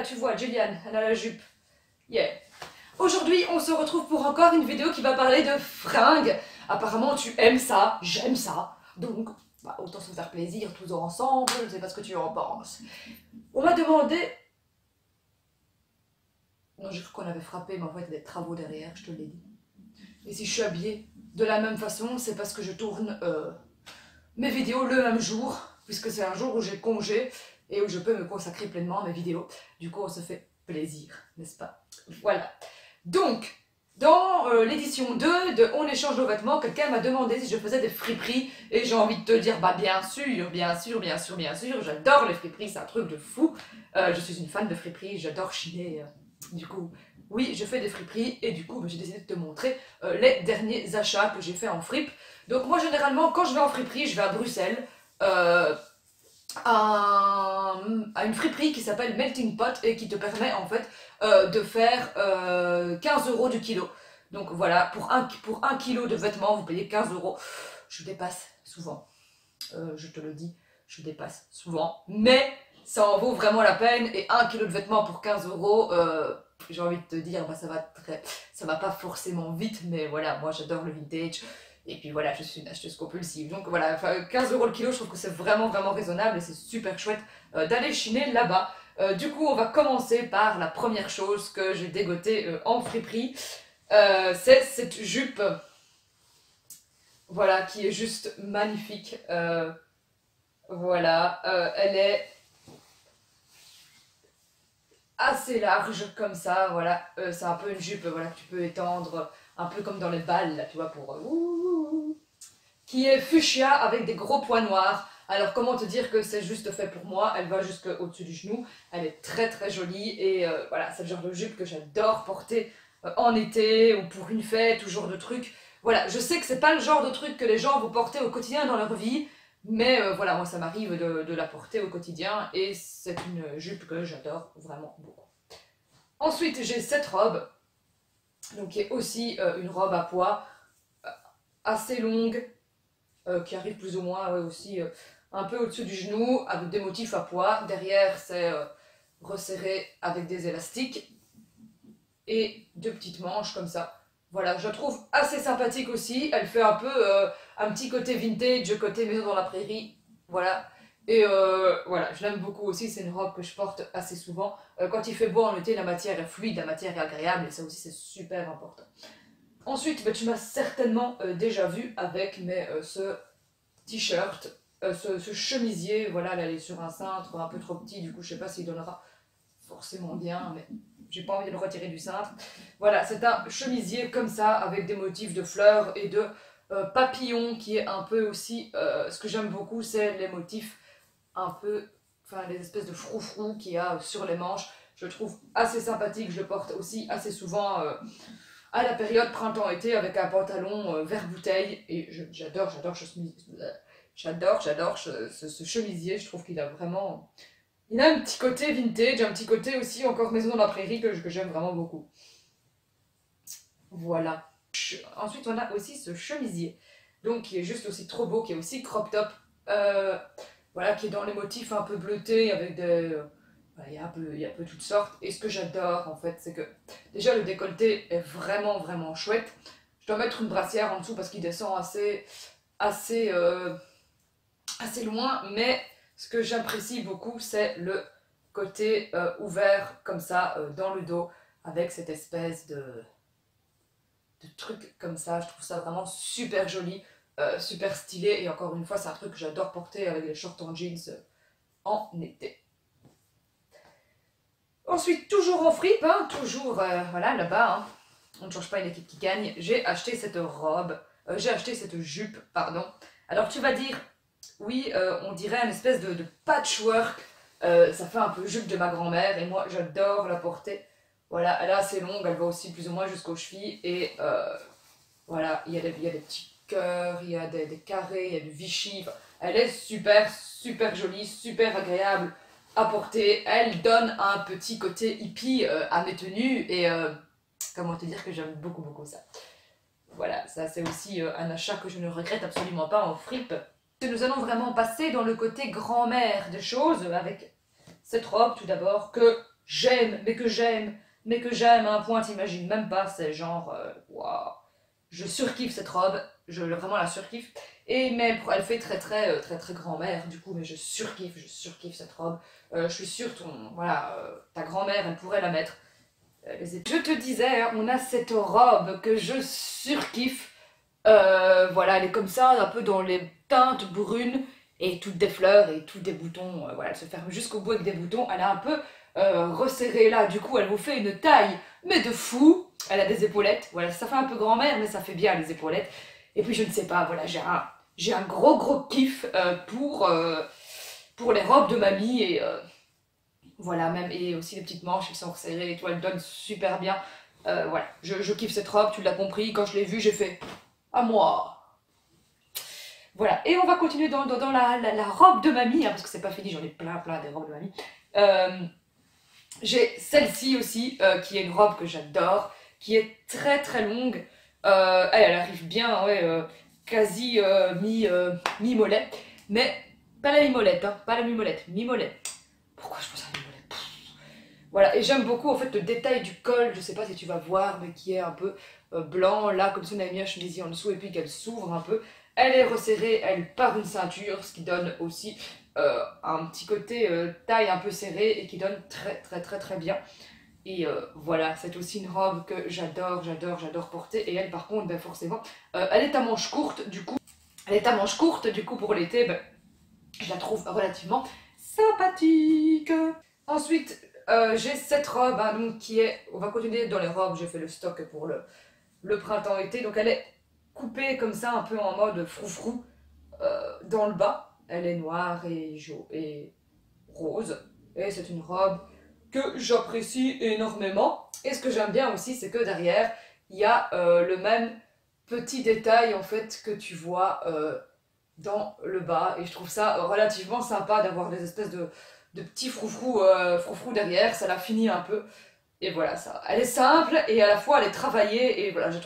tu vois, Juliane, elle a la jupe. Yeah. Aujourd'hui, on se retrouve pour encore une vidéo qui va parler de fringues. Apparemment, tu aimes ça, j'aime ça. Donc, bah, autant se faire plaisir tous ensemble, je ne sais pas ce que tu en penses. On m'a demandé... Non, j'ai cru qu'on avait frappé, mais en fait, il y a des travaux derrière, je te l'ai dit. Et si je suis habillée de la même façon, c'est parce que je tourne mes vidéos le même jour, puisque c'est un jour où j'ai congé et où je peux me consacrer pleinement à mes vidéos. Du coup, on se fait plaisir, n'est-ce pas? Voilà. Donc, dans l'édition 2 de On échange nos vêtements, quelqu'un m'a demandé si je faisais des friperies et j'ai envie de te dire, bah bien sûr, bien sûr, bien sûr, bien sûr, j'adore les friperies, c'est un truc de fou. Je suis une fan de friperies, j'adore chiner, du coup... Oui, je fais des friperies et du coup j'ai décidé de te montrer les derniers achats que j'ai fait en fripe. Donc moi généralement quand je vais en friperie, je vais à Bruxelles à une friperie qui s'appelle Melting Pot et qui te permet en fait de faire 15 € du kilo. Donc voilà, pour un kilo de vêtements, vous payez 15 €. Je dépasse souvent, je te le dis, je dépasse souvent, mais ça en vaut vraiment la peine et un kilo de vêtements pour 15 €, j'ai envie de te dire, bah, ça va pas forcément vite, mais voilà, moi j'adore le vintage. Et puis voilà, je suis une acheteuse compulsive. Donc voilà, 15 € le kilo, je trouve que c'est vraiment raisonnable et c'est super chouette d'aller chiner là-bas. Du coup, on va commencer par la première chose que j'ai dégotée en friperie. C'est cette jupe, voilà, qui est juste magnifique. Voilà, elle est assez large comme ça, voilà, c'est un peu une jupe voilà, que tu peux étendre un peu comme dans les balles, là, tu vois, pour... qui est fuchsia avec des gros points noirs. Alors comment te dire que c'est juste fait pour moi, elle va jusqu'au-dessus du genou, elle est très jolie et voilà, c'est le genre de jupe que j'adore porter en été ou pour une fête ou ce genre de truc. Voilà, je sais que c'est pas le genre de truc que les gens vont porter au quotidien dans leur vie, mais voilà, moi ça m'arrive de la porter au quotidien et c'est une jupe que j'adore vraiment beaucoup. Ensuite, j'ai cette robe, donc qui est aussi une robe à pois, assez longue, qui arrive plus ou moins aussi un peu au-dessus du genou, avec des motifs à pois. Derrière, c'est resserré avec des élastiques et deux petites manches comme ça. Voilà, je la trouve assez sympathique aussi. Elle fait un peu un petit côté vintage, côté maison dans la prairie. Voilà. Et voilà, je l'aime beaucoup aussi. C'est une robe que je porte assez souvent. Quand il fait beau en été, la matière est fluide, la matière est agréable et ça aussi c'est super important. Ensuite, bah, tu m'as certainement déjà vu avec ce t-shirt, ce chemisier. Voilà, là, elle est sur un cintre un peu trop petit, du coup je sais pas s'il donnera forcément bien, mais j'ai pas envie de le retirer du cintre. Voilà, c'est un chemisier comme ça, avec des motifs de fleurs et de papillons, qui est un peu aussi, ce que j'aime beaucoup, c'est les motifs un peu, enfin les espèces de froufrou qu'il y a sur les manches. Je le trouve assez sympathique, je le porte aussi assez souvent à la période printemps-été avec un pantalon vert bouteille et j'adore ce chemisier. Je trouve qu'il a vraiment... Il a un petit côté vintage, un petit côté aussi encore maison dans la prairie que j'aime vraiment beaucoup. Voilà. Ensuite, on a aussi ce chemisier, donc qui est juste aussi trop beau, qui est aussi crop top. Voilà, qui est dans les motifs un peu bleutés avec des... il y a un peu toutes sortes. Et ce que j'adore en fait, c'est que déjà le décolleté est vraiment chouette. Je dois mettre une brassière en dessous parce qu'il descend assez loin, mais ce que j'apprécie beaucoup, c'est le côté ouvert comme ça dans le dos, avec cette espèce de truc comme ça. Je trouve ça vraiment super joli, super stylé, et encore une fois, c'est un truc que j'adore porter avec les shorts en jeans en été. Ensuite, toujours en fripe, hein, toujours voilà, là-bas, hein, on ne change pas une équipe qui gagne. J'ai acheté cette robe, j'ai acheté cette jupe, pardon. Alors tu vas dire, oui, on dirait une espèce de patchwork, ça fait un peu jupe de ma grand-mère, et moi j'adore la porter. Voilà, elle est assez longue, elle va aussi plus ou moins jusqu'aux chevilles, et voilà, il y a des petits cœurs, il y a des carrés, il y a du Vichy. Elle est super jolie, super agréable à porter. Elle donne un petit côté hippie à mes tenues et comment te dire que j'aime beaucoup ça. Voilà, ça c'est aussi un achat que je ne regrette absolument pas en fripe. Nous allons vraiment passer dans le côté grand-mère des choses avec cette robe tout d'abord que j'aime, mais que j'aime à un point, t'imagines même pas, c'est genre, waouh, je surkiffe cette robe, je vraiment la surkiffe, et mais elle fait très grand-mère, du coup, mais je surkiffe cette robe, je suis sûre, voilà, ta grand-mère, elle pourrait la mettre. Je te disais, hein, on a cette robe que je surkiffe, voilà, elle est comme ça, un peu dans les teintes brunes, et toutes des fleurs et toutes des boutons, voilà, elle se ferme jusqu'au bout avec des boutons, elle a un peu resserré là, du coup elle vous fait une taille, mais de fou, elle a des épaulettes, voilà, ça fait un peu grand-mère, mais ça fait bien les épaulettes, et puis je ne sais pas, voilà, j'ai un gros kiff pour les robes de mamie, et voilà, même, et aussi les petites manches, elles sont resserrées et tout, elles donnent super bien, voilà, je kiffe cette robe, tu l'as compris, quand je l'ai vue, j'ai fait, à moi. Voilà, et on va continuer dans la robe de mamie, hein, parce que c'est pas fini, j'en ai plein des robes de mamie. J'ai celle-ci aussi, qui est une robe que j'adore, qui est très longue. Elle arrive bien, ouais, quasi mi-mollet. Mais pas la mi-mollette, hein, pas la mi-mollette, mi-mollet. Pourquoi je pense à mi-mollet? Voilà, et j'aime beaucoup en fait le détail du col, je sais pas si tu vas voir, mais qui est un peu blanc, là, comme si on avait mis un chemisier en dessous, et puis qu'elle s'ouvre un peu. Elle est resserrée, elle part une ceinture, ce qui donne aussi un petit côté taille un peu serrée, et qui donne très bien. Et voilà, c'est aussi une robe que j'adore porter, et elle par contre, ben, forcément, elle est à manches courtes, du coup. Elle est à manches courtes, du coup pour l'été, ben, je la trouve relativement sympathique. Ensuite, j'ai cette robe, hein, donc, qui est, on va continuer dans les robes, j'ai fait le stock pour le printemps-été, donc elle est coupée comme ça, un peu en mode froufrou, dans le bas. Elle est noire et rose, et c'est une robe que j'apprécie énormément. Et ce que j'aime bien aussi, c'est que derrière, il y a le même petit détail en fait que tu vois dans le bas, et je trouve ça relativement sympa d'avoir des espèces de petits froufrous derrière, ça la finit un peu. Et voilà, ça, elle est simple et à la fois elle est travaillée, et voilà, je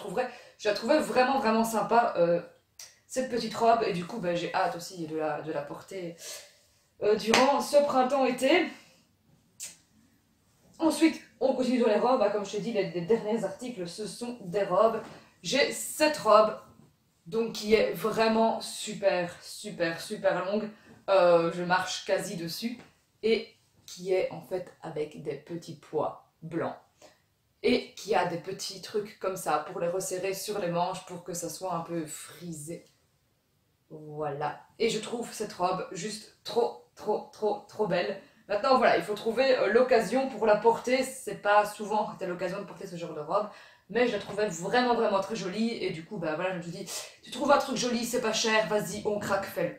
la trouvais vraiment sympa, cette petite robe, et du coup ben, j'ai hâte aussi de la porter durant ce printemps-été. Ensuite, on continue dans les robes, hein, comme je t'ai dit, les derniers articles, ce sont des robes. J'ai cette robe, donc qui est vraiment super longue, je marche quasi dessus, et qui est en fait avec des petits pois blancs, et qui a des petits trucs comme ça pour les resserrer sur les manches pour que ça soit un peu frisé. Voilà, et je trouve cette robe juste trop belle. Maintenant voilà, il faut trouver l'occasion pour la porter, c'est pas souvent que tu as l'occasion de porter ce genre de robe, mais je la trouvais vraiment très jolie, et du coup bah voilà, je me suis dit, tu trouves un truc joli, c'est pas cher, vas-y, on craque, fais-le.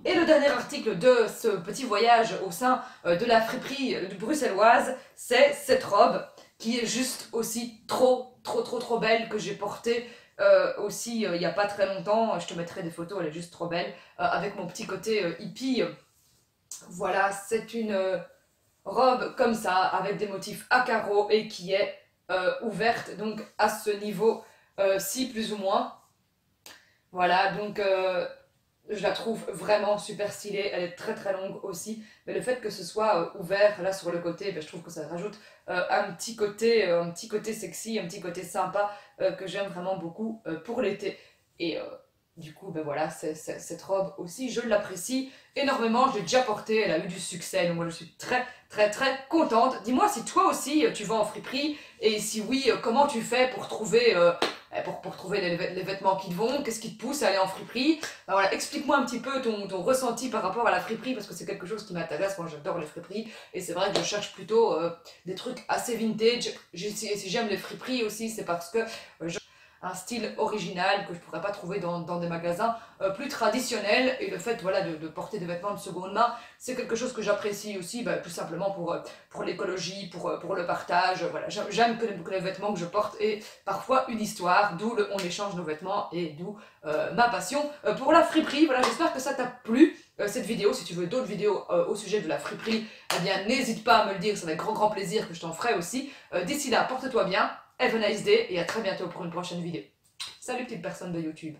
Et le dernier article de ce petit voyage au sein de la friperie bruxelloise, c'est cette robe qui est juste aussi trop belle, que j'ai portée aussi il n'y a pas très longtemps. Je te mettrai des photos, elle est juste trop belle, avec mon petit côté hippie. Voilà, c'est une robe comme ça, avec des motifs à carreaux, et qui est ouverte, donc à ce niveau-ci plus ou moins. Voilà, donc je la trouve vraiment super stylée, elle est très longue aussi, mais le fait que ce soit ouvert là sur le côté, ben, je trouve que ça rajoute un petit côté sexy, un petit côté sympa, que j'aime vraiment beaucoup pour l'été. Et du coup, ben voilà, cette robe aussi, je l'apprécie énormément, je l'ai déjà portée, elle a eu du succès, donc moi je suis très contente. Dis-moi si toi aussi tu vas en friperie, et si oui, comment tu fais pour trouver les vêtements qui te vont, qu'est-ce qui te pousse à aller en friperie. Ben voilà, explique-moi un petit peu ton ressenti par rapport à la friperie, parce que c'est quelque chose qui m'intéresse, moi j'adore les friperies, et c'est vrai que je cherche plutôt des trucs assez vintage. Si j'aime les friperies aussi, c'est parce que un style original que je pourrais pas trouver dans des magasins plus traditionnels, et le fait voilà, de porter des vêtements de seconde main, c'est quelque chose que j'apprécie aussi, bah, tout simplement pour l'écologie, pour le partage. Voilà. J'aime que les vêtements que je porte aient parfois une histoire, d'où on échange nos vêtements, et d'où ma passion pour la friperie. Voilà, j'espère que ça t'a plu cette vidéo. Si tu veux d'autres vidéos au sujet de la friperie, eh bien n'hésite pas à me le dire, c'est avec grand plaisir que je t'en ferai aussi. D'ici là, porte-toi bien. Have a nice day, et à très bientôt pour une prochaine vidéo. Salut petite personne de YouTube.